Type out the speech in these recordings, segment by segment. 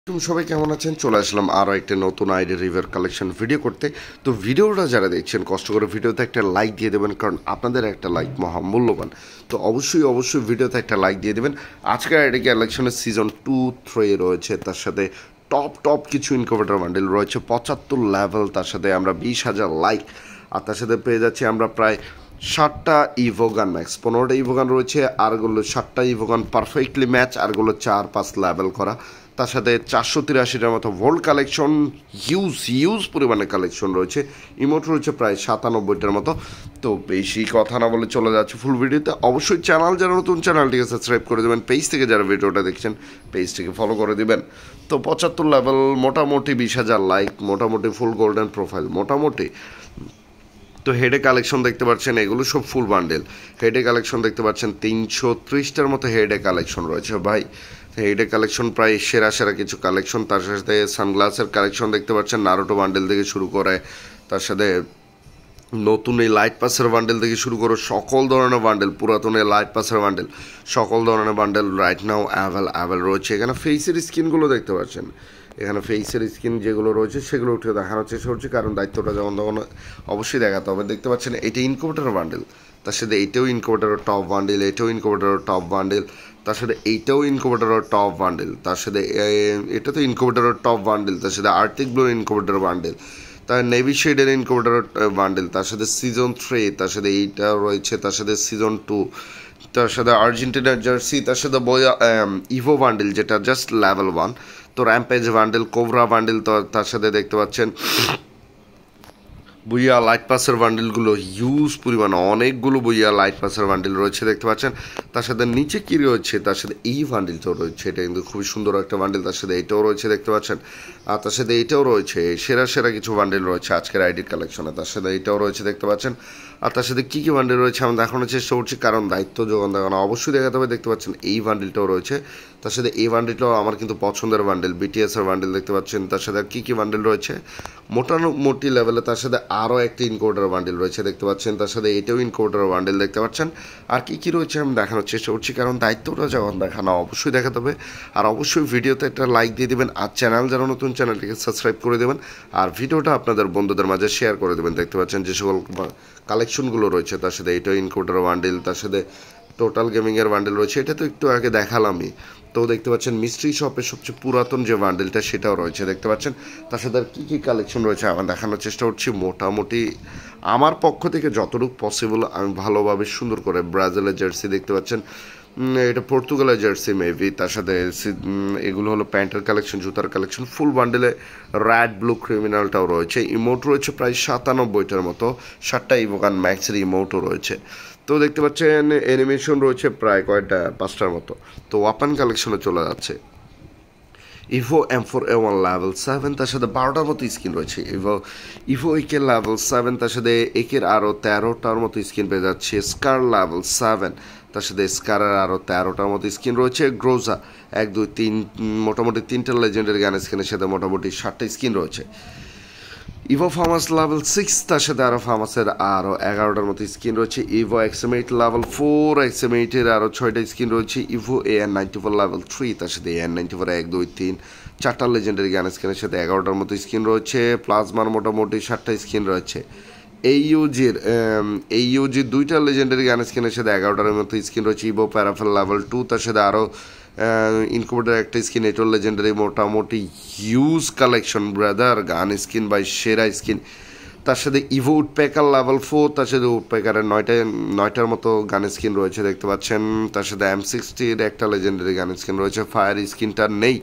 তুমি সবাই কেমন আছেন? চলে আসলাম আরও একটা নতুন আইডি রিভার কালেকশন ভিডিও করতে। তো ভিডিওটা যারা দেখছেন কষ্ট করে ভিডিওতে একটা লাইক দিয়ে দেবেন, কারণ আপনাদের একটা লাইক মহামূল্যবান। তো অবশ্যই ভিডিওতে একটা লাইক দিয়ে দেবেন। আজকের আইডি কালেকশনের সিজন 2-3 রয়েছে, তার সাথে টপ কিছু ইনকিউবেটর বান্ডেল রয়েছে 75 লেভেল, তার সাথে আমরা 20,000 লাইক, আর তার সাথে পেয়ে যাচ্ছি আমরা প্রায় 7টা ইভোগান ম্যাক্স, 15টা ইভোগান রয়েছে, আরগুলো 7টা ইভোগান পারফেক্টলি ম্যাচ, আরগুলো 4-5 লেভেল করা। তার সাথে 483টার মতো ভোল্ট কালেকশন, হিউজ পরিমাণে কালেকশন রয়েছে। ইমোট রয়েছে প্রায় 97টার মতো। তো বেশি কথা না বলে চলে যাচ্ছে ফুল ভিডিওতে। অবশ্যই চ্যানেল যারা নতুন, চ্যানেলটিকে সাবস্ক্রাইব করে দেবেন। পেজ থেকে যারা ভিডিওটা দেখছেন পেজটিকে ফলো করে দিবেন। তো 75 লেভেল, মোটামুটি 20,000 লাইক, মোটামুটি ফুল গোল্ডেন প্রোফাইল, মোটামুটি। তো হেডে কালেকশন দেখতে পাচ্ছেন, এগুলো সব ফুল বান্ডেল। হেডে কালেকশন দেখতে পাচ্ছেন 330টার মতো হেডে কালেকশন রয়েছে ভাই। হেডে কালেকশন প্রায় সেরা কিছু কালেকশন। তার সাথে সানগ্লাসের কালেকশন দেখতে পাচ্ছেন, নারুটো বান্ডেল থেকে শুরু করে, তার সাথে নতুন এই লাইট পাসের বান্ডেল থেকে শুরু করে সকল ধরনের বান্ডেল, পুরাতন এই লাইট পাসের বান্ডেল, সকল ধরনের বান্ডেল রাইট নাও অ্যাভেল রয়েছে। এখানে ফেসের স্কিনগুলো দেখতে পাচ্ছেন, এখানে ফেসের স্কিন যেগুলো রয়েছে সেগুলো উঠে দেখানোর চেষ্টা করছি, কারণ দায়িত্বটা যখন তখন অবশ্যই দেখাতে হবে। দেখতে পাচ্ছেন এটা ইনকিউবেটর বান্ডেল, তার সাথে এইটাও ইনকিউবেটরের টপ বান্ডেল, এটাও ইনকিউবেটরের টপ বান্ডেল, তার সাথে এইটাও ইনকিউবেটরের টপ বান্ডেল, তার সাথে এটা তো ইনকিউবেটরের টপ বান্ডেল, তার সাথে আর্টিক ব্লুর ইনকিউবেটর বান্ডেল, তার নেভি শেডের ইনকিউবেটর বান্ডেল, তার সাথে সিজন 3, তার সাথে এইটা রয়েছে, তার সাথে সিজন 2, তার সাথে আর্জেন্টিনার জার্সি, তার সাথে বয়া ইভো বান্ডেল যেটা জাস্ট লেভেল 1, তো র্যাম্পেজ বান্ডেল, কোবরা বান্ডেল, তো তার সাথে দেখতে পাচ্ছেন বইয়া লাইট পাসের বান্ডেলগুলো হিউজ পরিমাণে, অনেকগুলো বইয়া লাইট পাসের বান্ডেল রয়েছে দেখতে পাচ্ছেন। তার সাথে নিচে কী রয়েছে, তার সাথে এই বান্ডেলটাও রয়েছে, এটা কিন্তু খুবই সুন্দর একটা বান্ডেল। তার সাথে এটাও রয়েছে দেখতে পাচ্ছেন, আর তার সাথে এটাও রয়েছে। সেরা কিছু বান্ডেল রয়েছে আজকের আইডির কালেকশনে। তার সাথে এটাও রয়েছে দেখতে পাচ্ছেন, আর তার সাথে কী বান্ডেল রয়েছে আমি দেখানোর চেষ্টা করছি, কারণ দায়িত্ব যখন দেখানো অবশ্যই দেখাতে হবে। দেখতে পাচ্ছেন এই বান্ডেলটাও রয়েছে, তার সাথে এই বান্ডেলটাও আমার কিন্তু পছন্দের বান্ডেল, বিটিএসের বান্ডেল দেখতে পাচ্ছেন। তার সাথে আর কী বান্ডেল রয়েছে মোটামুটি লেভেলে, তার সাথে আরও একটা ইনকোডার বান্ডেল রয়েছে দেখতে পাচ্ছেন, তার সাথে এটাও ইনকোডার বান্ডেল দেখতে পাচ্ছেন। আর কী রয়েছে আমি দেখানোর চেষ্টা করছি, কারণ দায়িত্বটা যখন দেখানো অবশ্যই দেখাতে হবে। আর অবশ্যই ভিডিওতে একটা লাইক দিয়ে দেবেন, আর চ্যানেল যারা নতুন চ্যানেলটিকে সাবস্ক্রাইব করে দেবেন, আর ভিডিওটা আপনাদের বন্ধুদের মাঝে শেয়ার করে দেবেন। দেখতে পাচ্ছেন যে সকল কালেকশনগুলো রয়েছে, তার সাথে এটাও ইনকোডার বান্ডেল, তার সাথে টোটাল গেমিংয়ের বান্ডেল রয়েছে, এটা তো একটু আগে দেখালামই। তো দেখতে পাচ্ছেন মিস্ট্রি শপের সবচেয়ে পুরাতন যে বান্ডেলটা সেটাও রয়েছে দেখতে পাচ্ছেন। তার সাথে আর কী কালেকশন রয়েছে আমার দেখানোর চেষ্টা করছি। মোটামুটি আমার পক্ষ থেকে যতটুকু পসিবল আমি ভালোভাবে সুন্দর করে ব্রাজিলের জার্সি দেখতে পাচ্ছেন, এটা পর্তুগালের জার্সি মেবি, তার সাথে এগুলো হলো প্যান্টের কালেকশন, জুতার কালেকশন, ফুল বান্ডেলে র্যাড ব্লু ক্রিমিনালটাও রয়েছে। ইমোট রয়েছে প্রায় 97টার মতো, 7টা ইভোগান ম্যাক্সের ইমোটও রয়েছে। তো দেখতে পাচ্ছেন অ্যানিমেশন রয়েছে প্রায় কয়টা 5টার মতো। তো ওয়াপান কালেকশনে চলে যাচ্ছে ইভো M4A1 লেভেল 7, তার সাথে 12টার মতো স্কিন রয়েছে। ইভো একে লেভেল 7, তার সাথে একের আরও 13টার মতো স্কিন পেয়ে যাচ্ছে। স্কার লেভেল 7, তার সাথে স্কারের আরও 13টার মতো স্কিন রয়েছে। গ্রোজা 1 2 3, মোটামুটি 3টা লেজেন্ডারি গান স্কিনের সাথে মোটামুটি 7টা স্কিন রয়েছে। ইভো ফার্মাস লেভেল 6, তার সাথে আরও ফার্মাসের আরও 11টার মতো স্কিন রয়েছে। ইভো XM8 লেভেল 4, XM8-এর আরও 6টা স্কিন রয়েছে। ইভো AN94 লেভেল 3, তার সাথে AN94 1 2 3, 4টা লেজেন্ডারি গান স্কিনের সাথে 11টার মতো স্কিন রয়েছে। প্লাজমার মোটামুটি 7টা স্কিন রয়েছে। এইউজির 2টা লেজেন্ডারি গান স্কিনের সাথে 11টার মতো স্কিন রয়েছে। ইভো প্যারাফেল লেভেল 2, তার সাথে আরও ইনকিউবেটর একটা স্কিন, এটার লেজেন্ডারি, মোটামুটি huge collection brother, gun skin by সেরা স্কিন। তার সাথে ইভো উডপ্যাকার লেভেল 4, তার সাথে উডপ্যাকারের 9টার মতো গান স্কিন রয়েছে দেখতে পাচ্ছেন। তার সাথে M60-র একটা লেজেন্ডারি গান স্কিন রয়েছে, ফায়ার স্কিনটার নেই।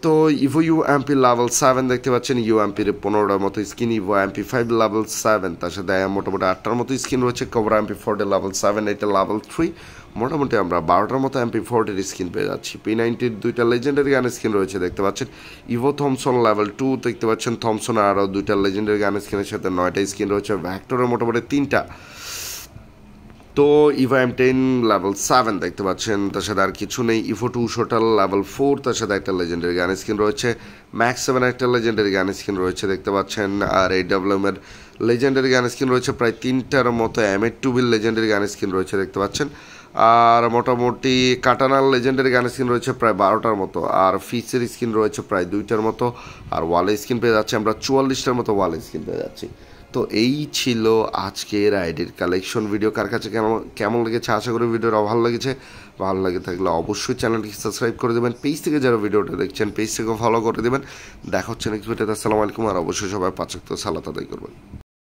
তো ইভো UMP লেভেল 7 দেখতে পাচ্ছেন, UMP-র 15টার মতো স্কিন। ইভো MP5 লেভেল 7, তার সাথে মোটামুটি 8টার মতো স্কিন রয়েছে। কোবরা MP40 লেভেল 7, এটা লেভেল 3, মোটামুটি আমরা 12টার মতো MP40-র স্কিন পেয়ে যাচ্ছি। P90-র 2টা লেজেন্ডারি গান স্কিন রয়েছে দেখতে পাচ্ছেন। ইভো থমসন লেভেল 2 দেখতে পাচ্ছেন, থমসনের আরও 2টা লেজেন্ডারি গান স্কিনের সাথে 9টা স্কিন রয়েছে। ভ্যাক্টরের মোটামুটি 3টা। তো ইভো M10 লেভেল 7 দেখতে পাচ্ছেন, তার সাথে আর কিছু নেই। ইভো 2 শোটাল লেভেল 4, তার সাথে একটা লেজেন্ডারি গান স্কিন রয়েছে। ম্যাক্স 7 একটা লেজেন্ডারি গান স্কিন রয়েছে দেখতে পাচ্ছেন। আর AWM-এর লেজেন্ডারি গান স্কিন রয়েছে প্রায় 3টার মতো। M82-র লেজেন্ডারি গান স্কিন রয়েছে দেখতে পাচ্ছেন। আর মোটামুটি কাটানার লেজেন্ডারি গান স্কিন রয়েছে প্রায় 12টার মতো, আর ফিচের স্কিন রয়েছে প্রায় 2টার মতো, আর ওয়ালে স্কিন পেয়ে যাচ্ছি আমরা 44টার মতো ওয়ালে স্কিন পেয়ে যাচ্ছি। তো এই ছিল আজকের আইডির কালেকশন ভিডিও। কার কাছে কেমন লেগেছে, আশা করি ভিডিওটা ভালো লেগেছে। ভালো লাগে থাকলে অবশ্যই চ্যানেলটিকে সাবস্ক্রাইব করে দেবেন, পেজ থেকে যারা ভিডিওটা দেখছেন পেজ থেকে ফলো করে দেবেন। দেখা হচ্ছে নেক্সট ভিডিওতে। আসসালামু আলাইকুম, আর অবশ্যই সবাই 5 ওয়াক্ত সালাত আদায় করবেন।